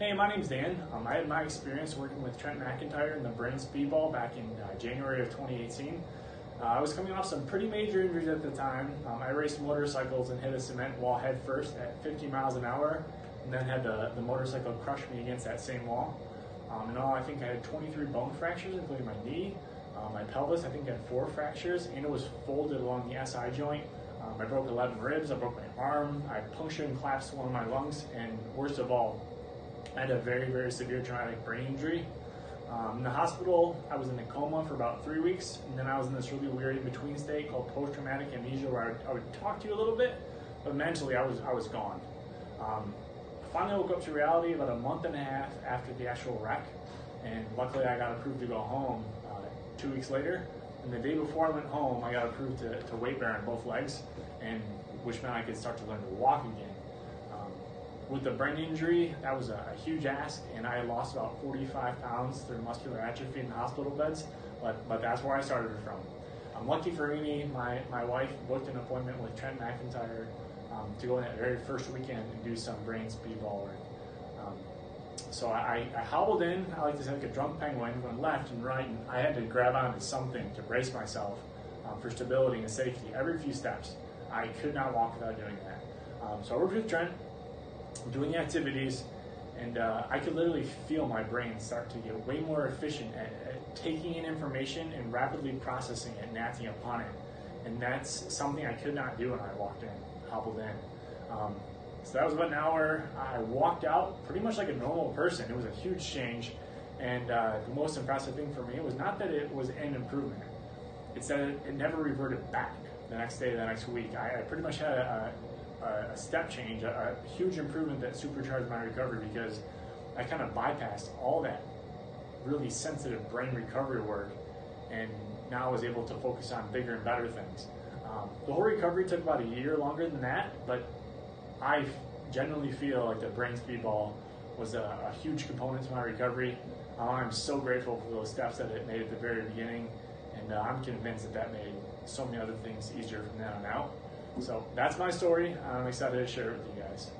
Hey, my name's Dan. I had my experience working with Trent McIntyre in the BrainSpeed Ball back in January of 2018. I was coming off some pretty major injuries at the time. I raced motorcycles and hit a cement wall head first at 50 miles an hour, and then had the motorcycle crush me against that same wall. In all, I think I had 23 bone fractures, including my knee. My pelvis, I think, had 4 fractures, and it was folded along the SI joint. I broke 11 ribs, I broke my arm, I punctured and collapsed one of my lungs, and worst of all, I had a very, very severe traumatic brain injury. In the hospital, I was in a coma for about 3 weeks, and then I was in this really weird in-between state called post-traumatic amnesia, where I would talk to you a little bit, but mentally I was gone. Finally woke up to reality about a month and a half after the actual wreck, and luckily I got approved to go home 2 weeks later. And the day before I went home, I got approved to weight bear on both legs, and which meant I could start to learn to walk again. With the brain injury, that was a huge ask, and I had lost about 45 pounds through muscular atrophy in the hospital beds, but that's where I started from. Lucky for me, my wife booked an appointment with Trent McIntyre to go in that very first weekend and do some BrainSpeed Ball work. So I hobbled in, I like to say like a drunk penguin, went left and right, and I had to grab onto something to brace myself for stability and safety every few steps. I could not walk without doing that. So I worked with Trent, doing activities, and I could literally feel my brain start to get way more efficient at taking in information and rapidly processing it and acting upon it. And that's something I could not do when I walked in, hobbled in. So that was about an hour. I walked out pretty much like a normal person. It was a huge change, and the most impressive thing for me was not that it was an improvement. It's that it never reverted back the next day, the next week. I pretty much had a step change, a huge improvement that supercharged my recovery, because I kind of bypassed all that really sensitive brain recovery work, and now I was able to focus on bigger and better things. The whole recovery took about a year longer than that, but I genuinely feel like the BrainSpeed Ball was a huge component to my recovery. I'm so grateful for those steps that it made at the very beginning, and I'm convinced that made so many other things easier from then on out. So that's my story. I'm excited to share it with you guys.